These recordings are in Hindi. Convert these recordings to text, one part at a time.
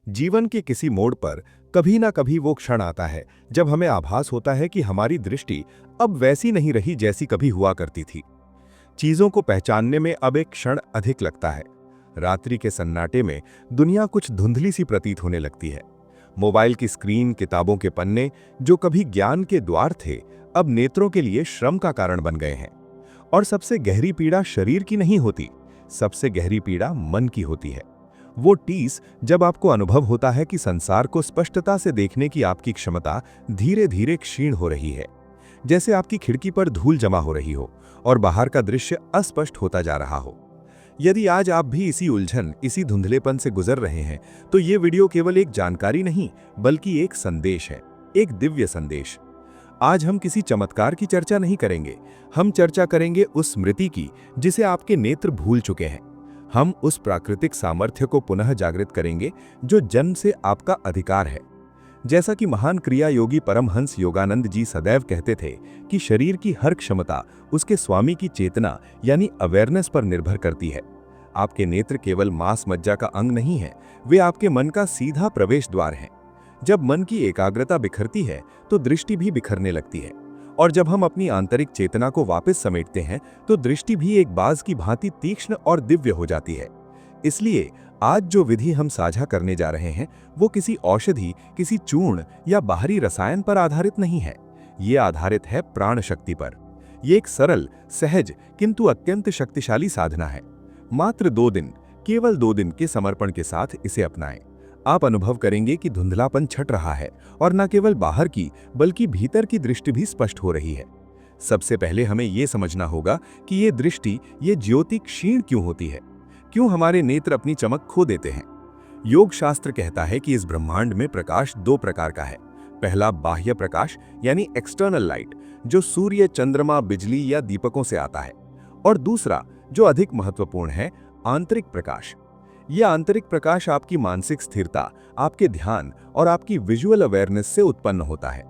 जीवन के किसी मोड़ पर कभी ना कभी वो क्षण आता है जब हमें आभास होता है कि हमारी दृष्टि अब वैसी नहीं रही जैसी कभी हुआ करती थी। चीजों को पहचानने में अब एक क्षण अधिक लगता है। रात्रि के सन्नाटे में दुनिया कुछ धुंधली सी प्रतीत होने लगती है। मोबाइल की स्क्रीन, किताबों के पन्ने जो कभी ज्ञान के द्वार थे, अब नेत्रों के लिए श्रम का कारण बन गए हैं। और सबसे गहरी पीड़ा शरीर की नहीं होती, सबसे गहरी पीड़ा मन की होती है। वो टीस जब आपको अनुभव होता है कि संसार को स्पष्टता से देखने की आपकी क्षमता धीरे धीरे क्षीण हो रही है, जैसे आपकी खिड़की पर धूल जमा हो रही हो और बाहर का दृश्य अस्पष्ट होता जा रहा हो। यदि आज आप भी इसी उलझन, इसी धुंधलेपन से गुजर रहे हैं, तो ये वीडियो केवल एक जानकारी नहीं बल्कि एक संदेश है, एक दिव्य संदेश। आज हम किसी चमत्कार की चर्चा नहीं करेंगे, हम चर्चा करेंगे उस स्मृति की जिसे आपके नेत्र भूल चुके हैं। हम उस प्राकृतिक सामर्थ्य को पुनः जागृत करेंगे जो जन्म से आपका अधिकार है। जैसा कि महान क्रिया योगी परमहंस योगानंद जी सदैव कहते थे कि शरीर की हर क्षमता उसके स्वामी की चेतना यानी अवेयरनेस पर निर्भर करती है। आपके नेत्र केवल मांस मज्जा का अंग नहीं है, वे आपके मन का सीधा प्रवेश द्वार हैं। जब मन की एकाग्रता बिखरती है तो दृष्टि भी बिखरने लगती है, और जब हम अपनी आंतरिक चेतना को वापस समेटते हैं तो दृष्टि भी एक बाज की भांति तीक्ष्ण और दिव्य हो जाती है। इसलिए आज जो विधि हम साझा करने जा रहे हैं वो किसी औषधि, किसी चूर्ण या बाहरी रसायन पर आधारित नहीं है। ये आधारित है प्राण शक्ति पर। ये एक सरल, सहज किंतु अत्यंत शक्तिशाली साधना है। मात्र 2 दिन, केवल 2 दिन के समर्पण के साथ इसे अपनाएं। आप अनुभव करेंगे कि धुंधलापन छट रहा है और न केवल बाहर की बल्कि भीतर की दृष्टि भी स्पष्ट हो रही है। सबसे पहले हमें यह समझना होगा कि ये दृष्टि, ये ज्योति क्षीण क्यों होती है, क्यों हमारे नेत्र अपनी चमक खो देते हैं। योग शास्त्र कहता है कि इस ब्रह्मांड में प्रकाश 2 प्रकार का है। पहला बाह्य प्रकाश यानी एक्सटर्नल लाइट, जो सूर्य, चंद्रमा, बिजली या दीपकों से आता है। और दूसरा जो अधिक महत्वपूर्ण है, आंतरिक प्रकाश। यह आंतरिक प्रकाश आपकी मानसिक स्थिरता, आपके ध्यान और आपकी विजुअल अवेयरनेस से उत्पन्न होता है।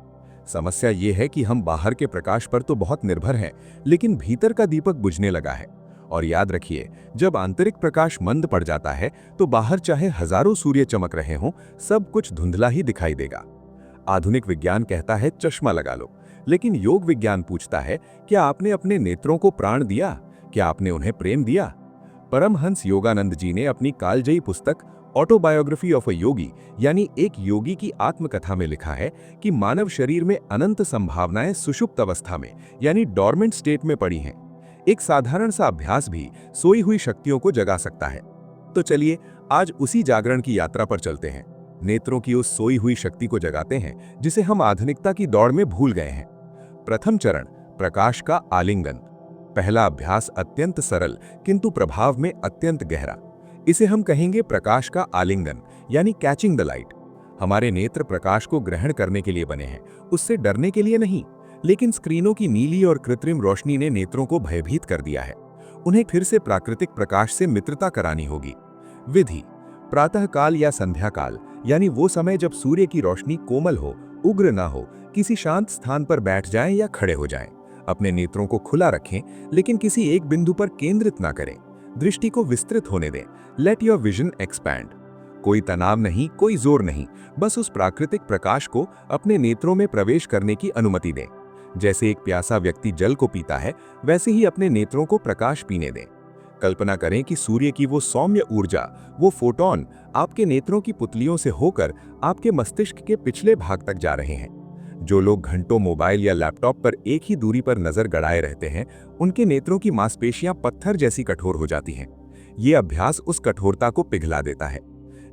समस्या यह है कि हम बाहर के प्रकाश पर तो बहुत निर्भर हैं, लेकिन भीतर का दीपक बुझने लगा है। और याद रखिए, जब आंतरिक प्रकाश मंद पड़ जाता है तो बाहर चाहे हजारों सूर्य चमक रहे हों, सब कुछ धुंधला ही दिखाई देगा। आधुनिक विज्ञान कहता है चश्मा लगा लो, लेकिन योग विज्ञान पूछता है, क्या आपने अपने नेत्रों को प्राण दिया? क्या आपने उन्हें प्रेम दिया? परमहंस योगानंद जी ने अपनी कालजयी पुस्तक ऑटोबायोग्राफी ऑफ अ योगी यानी एक योगी की आत्मकथा में लिखा है कि मानव शरीर में अनंत संभावनाएं सुषुप्त अवस्था में यानी डॉर्मेंट स्टेट में पड़ी हैं। एक साधारण सा अभ्यास भी सोई हुई शक्तियों को जगा सकता है। तो चलिए आज उसी जागरण की यात्रा पर चलते हैं। नेत्रों की उस सोई हुई शक्ति को जगाते हैं जिसे हम आधुनिकता की दौड़ में भूल गए हैं। प्रथम चरण, प्रकाश का आलिंगन। पहला अभ्यास अत्यंत सरल किंतु प्रभाव में अत्यंत गहरा। इसे हम कहेंगे प्रकाश का आलिंगन यानी कैचिंग द लाइट। हमारे नेत्र प्रकाश को ग्रहण करने के लिए बने हैं, उससे डरने के लिए नहीं। लेकिन स्क्रीनों की नीली और कृत्रिम रोशनी ने नेत्रों को भयभीत कर दिया है। उन्हें फिर से प्राकृतिक प्रकाश से मित्रता करानी होगी। विधि, प्रातःकाल या संध्या काल यानी वो समय जब सूर्य की रोशनी कोमल हो, उग्र ना हो। किसी शांत स्थान पर बैठ जाएं या खड़े हो जाएं। अपने नेत्रों को खुला रखें, लेकिन किसी एक बिंदु पर केंद्रित ना करें। दृष्टि को विस्तृत होने दें। Let your vision expand. कोई तनाव नहीं, कोई जोर नहीं, बस उस प्राकृतिक प्रकाश को अपने नेत्रों में प्रवेश करने की अनुमति दें। जैसे एक प्यासा व्यक्ति जल को पीता है, वैसे ही अपने नेत्रों को प्रकाश पीने दें। कल्पना करें कि सूर्य की वो सौम्य ऊर्जा, वो फोटोन आपके नेत्रों की पुतलियों से होकर आपके मस्तिष्क के पिछले भाग तक जा रहे हैं। जो लोग घंटों मोबाइल या लैपटॉप पर एक ही दूरी पर नजर गड़ाए रहते हैं, उनके नेत्रों की मांसपेशियां पत्थर जैसी कठोर हो जाती हैं। ये अभ्यास उस कठोरता को पिघला देता है।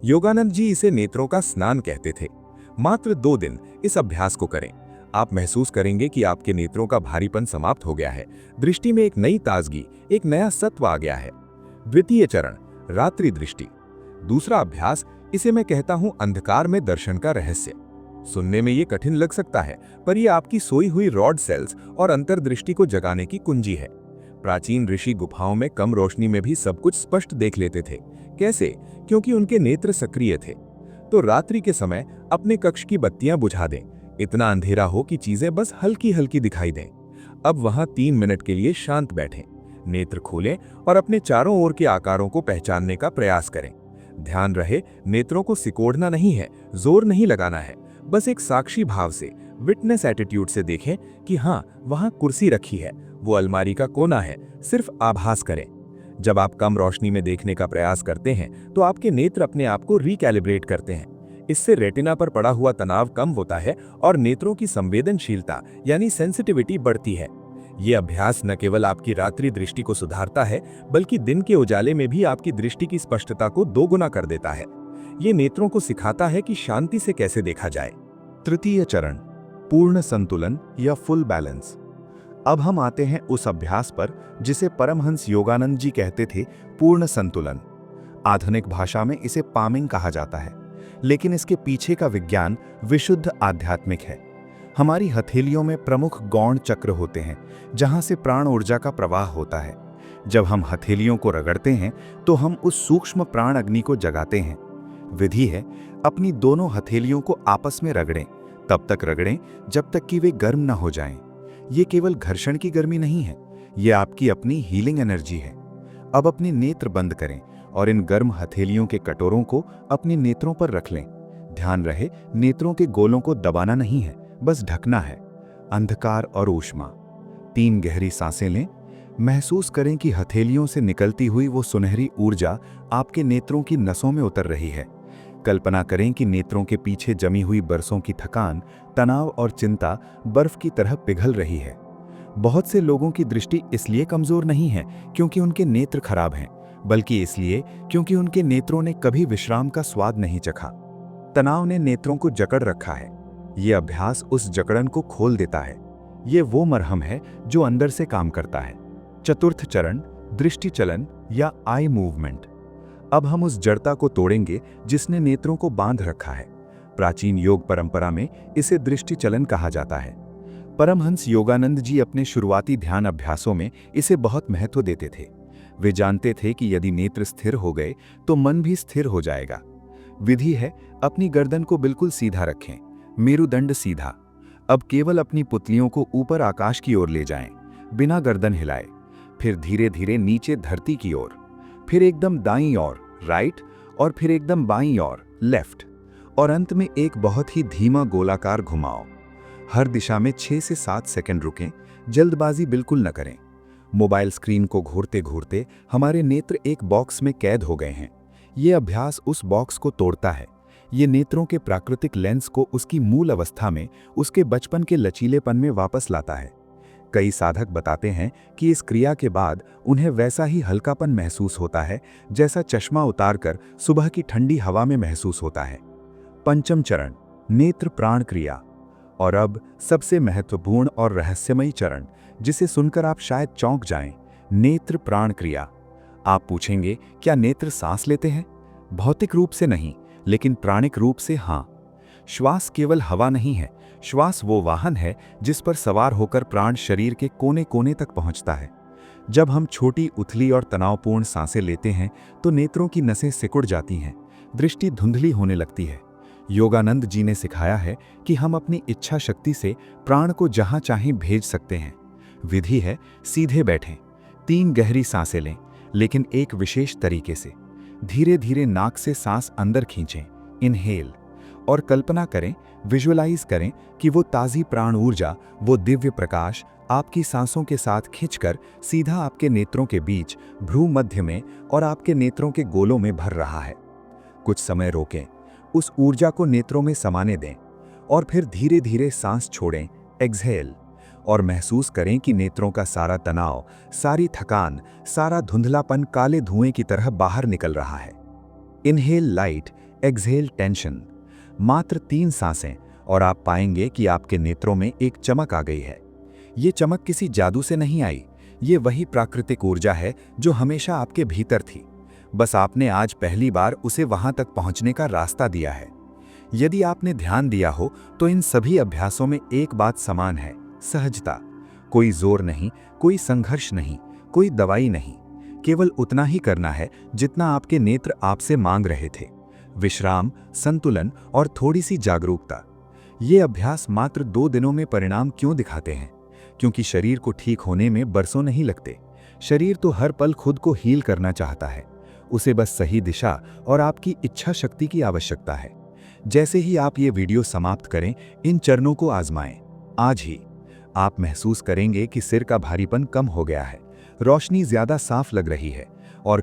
योगानंद जी इसे नेत्रों का स्नान कहते थे। मात्र 2 दिन इस अभ्यास को करें। आप महसूस करेंगे कि आपके नेत्रों का भारीपन समाप्त हो गया है। दृष्टि में एक नई ताजगी, एक नया सत्व आ गया है। द्वितीय चरण, रात्रि दृष्टि। दूसरा अभ्यास, इसे मैं कहता हूं अंधकार में दर्शन का रहस्य। सुनने में ये कठिन लग सकता है, पर यह आपकी सोई हुई रॉड सेल्स और अंतर्दृष्टि को जगाने की कुंजी है। प्राचीन ऋषि गुफाओं में कम रोशनी में भी सब कुछ स्पष्ट देख लेते थे। कैसे? क्योंकि उनके नेत्र सक्रिय थे। तो रात्रि के समय अपने कक्ष की बत्तियां बुझा दें, इतना अंधेरा हो कि चीजें बस हल्की हल्की दिखाई दें। अब वहां 3 मिनट के लिए शांत बैठें, नेत्र खोलें और अपने चारों ओर के आकारों को पहचानने का प्रयास करें। ध्यान रहे, नेत्रों को सिकोड़ना नहीं है, जोर नहीं लगाना है। बस एक साक्षी भाव से, विटनेस एटीट्यूड से देखें कि हाँ, वहां कुर्सी रखी है, वो अलमारी का कोना है, सिर्फ आभास करें। जब आप कम रोशनी में देखने का प्रयास करते हैं तो आपके नेत्र अपने आप को रिकैलिब्रेट करते हैं। इससे रेटिना पर पड़ा हुआ तनाव कम होता है और नेत्रों की संवेदनशीलता यानी सेंसिटिविटी बढ़ती है। ये अभ्यास न केवल आपकी रात्रि दृष्टि को सुधारता है, बल्कि दिन के उजाले में भी आपकी दृष्टि की स्पष्टता को दोगुना कर देता है। ये नेत्रों को सिखाता है कि शांति से कैसे देखा जाए। तृतीय चरण, पूर्ण संतुलन या फुल बैलेंस। अब हम आते हैं उस अभ्यास पर जिसे परमहंस योगानंद जी कहते थे, पूर्ण संतुलन। आधुनिक भाषा में इसे पामिंग कहा जाता है, लेकिन इसके पीछे का विज्ञान विशुद्ध आध्यात्मिक है। हमारी हथेलियों में प्रमुख गौण चक्र होते हैं, जहां से प्राण ऊर्जा का प्रवाह होता है। जब हम हथेलियों को रगड़ते हैं तो हम उस सूक्ष्म प्राण अग्नि को जगाते हैं। विधि है, अपनी दोनों हथेलियों को आपस में रगड़ें, तब तक रगड़ें जब तक कि वे गर्म न हो जाएं। ये केवल घर्षण की गर्मी नहीं है, ये आपकी अपनी हीलिंग एनर्जी है। अब अपने नेत्र बंद करें और इन गर्म हथेलियों के कटोरों को अपने नेत्रों पर रख लें। ध्यान रहे, नेत्रों के गोलों को दबाना नहीं है, बस ढकना है। अंधकार और ऊष्मा। 3 गहरी सांसें लें। महसूस करें कि हथेलियों से निकलती हुई वो सुनहरी ऊर्जा आपके नेत्रों की नसों में उतर रही है। कल्पना करें कि नेत्रों के पीछे जमी हुई बरसों की थकान, तनाव और चिंता बर्फ की तरह पिघल रही है। बहुत से लोगों की दृष्टि इसलिए कमजोर नहीं है क्योंकि उनके नेत्र खराब हैं, बल्कि इसलिए क्योंकि उनके नेत्रों ने कभी विश्राम का स्वाद नहीं चखा। तनाव ने नेत्रों को जकड़ रखा है। ये अभ्यास उस जकड़न को खोल देता है। ये वो मरहम है जो अंदर से काम करता है। चतुर्थ चरण, दृष्टि चलन या आई मूवमेंट। अब हम उस जड़ता को तोड़ेंगे जिसने नेत्रों को बांध रखा है। प्राचीन योग परंपरा में इसे दृष्टि चलन कहा जाता है। परमहंस योगानंद जी अपने शुरुआती ध्यान अभ्यासों में इसे बहुत महत्व देते थे। वे जानते थे कि यदि नेत्र स्थिर हो गए तो मन भी स्थिर हो जाएगा। विधि है, अपनी गर्दन को बिल्कुल सीधा रखें, मेरुदंड सीधा। अब केवल अपनी पुतलियों को ऊपर आकाश की ओर ले जाएं, बिना गर्दन हिलाए। फिर धीरे धीरे नीचे धरती की ओर, फिर एकदम दाईं ओर राइट, और फिर एकदम बाईं ओर लेफ्ट, और अंत में एक बहुत ही धीमा गोलाकार घुमाओ। हर दिशा में 6 से 7 सेकंड रुकें, जल्दबाजी बिल्कुल न करें। मोबाइल स्क्रीन को घूरते घूरते हमारे नेत्र एक बॉक्स में कैद हो गए हैं। ये अभ्यास उस बॉक्स को तोड़ता है। ये नेत्रों के प्राकृतिक लेंस को उसकी मूल अवस्था में, उसके बचपन के लचीलेपन में वापस लाता है। कई साधक बताते हैं कि इस क्रिया के बाद उन्हें वैसा ही हल्कापन महसूस होता है जैसा चश्मा उतारकर सुबह की ठंडी हवा में महसूस होता है। पंचम चरण, नेत्र प्राण क्रिया। और अब सबसे महत्वपूर्ण और रहस्यमयी चरण, जिसे सुनकर आप शायद चौंक जाएं, नेत्र प्राण क्रिया। आप पूछेंगे, क्या नेत्र सांस लेते हैं? भौतिक रूप से नहीं, लेकिन प्राणिक रूप से हाँ। श्वास केवल हवा नहीं है, श्वास वो वाहन है जिस पर सवार होकर प्राण शरीर के कोने कोने तक पहुंचता है। जब हम छोटी, उथली और तनावपूर्ण सांसें लेते हैं तो नेत्रों की नसें सिकुड़ जाती हैं, दृष्टि धुंधली होने लगती है। योगानंद जी ने सिखाया है कि हम अपनी इच्छा शक्ति से प्राण को जहां चाहें भेज सकते हैं। विधि है, सीधे बैठें, 3 गहरी सांसें लें, लेकिन एक विशेष तरीके से। धीरे धीरे नाक से सांस अंदर खींचें, इनहेल, और कल्पना करें, विजुअलाइज करें कि वो ताज़ी प्राण ऊर्जा, वो दिव्य प्रकाश आपकी सांसों के साथ खिंचकर सीधा आपके नेत्रों के बीच, भ्रू मध्य में और आपके नेत्रों के गोलों में भर रहा है। कुछ समय रोकें, उस ऊर्जा को नेत्रों में समाने दें, और फिर धीरे धीरे सांस छोड़ें, एक्सहेल, और महसूस करें कि नेत्रों का सारा तनाव, सारी थकान, सारा धुंधलापन काले धुएं की तरह बाहर निकल रहा है। Inhale light, exhale tension. मात्र 3 सांसें और आप पाएंगे कि आपके नेत्रों में एक चमक आ गई है। ये चमक किसी जादू से नहीं आई, ये वही प्राकृतिक ऊर्जा है जो हमेशा आपके भीतर थी। बस आपने आज पहली बार उसे वहां तक पहुंचने का रास्ता दिया है। यदि आपने ध्यान दिया हो तो इन सभी अभ्यासों में एक बात समान है, सहजता। कोई जोर नहीं, कोई संघर्ष नहीं, कोई दवाई नहीं। केवल उतना ही करना है जितना आपके नेत्र आपसे मांग रहे थे। विश्राम, संतुलन और थोड़ी सी जागरूकता। ये अभ्यास मात्र 2 दिनों में परिणाम क्यों दिखाते हैं? क्योंकि शरीर को ठीक होने में बरसों नहीं लगते। शरीर तो हर पल खुद को हील करना चाहता है। उसे बस सही दिशा और आपकी इच्छा शक्ति की आवश्यकता है। जैसे ही आप ये वीडियो समाप्त करें, इन चरणों को आजमाएं। आज ही आप महसूस करेंगे कि सिर का भारीपन कम हो गया है, रोशनी ज्यादा साफ लग रही है, और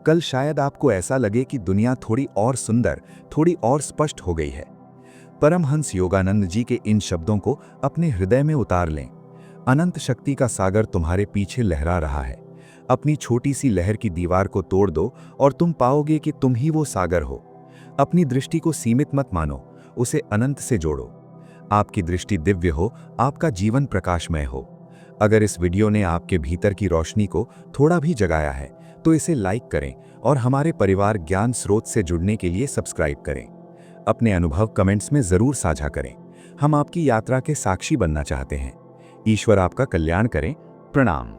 कल शायद आपको ऐसा लगे कि दुनिया थोड़ी और सुंदर, थोड़ी और स्पष्ट हो गई है। परमहंस योगानंद जी के इन शब्दों को अपने हृदय में उतार लें। अनंत शक्ति का सागर तुम्हारे पीछे लहरा रहा है। अपनी छोटी सी लहर की दीवार को तोड़ दो और तुम पाओगे कि तुम ही वो सागर हो। अपनी दृष्टि को सीमित मत मानो, उसे अनंत से जोड़ो। आपकी दृष्टि दिव्य हो, आपका जीवन प्रकाशमय हो। अगर इस वीडियो ने आपके भीतर की रोशनी को थोड़ा भी जगाया है तो इसे लाइक करें और हमारे परिवार ज्ञान स्रोत से जुड़ने के लिए सब्सक्राइब करें। अपने अनुभव कमेंट्स में जरूर साझा करें। हम आपकी यात्रा के साक्षी बनना चाहते हैं। ईश्वर आपका कल्याण करें। प्रणाम।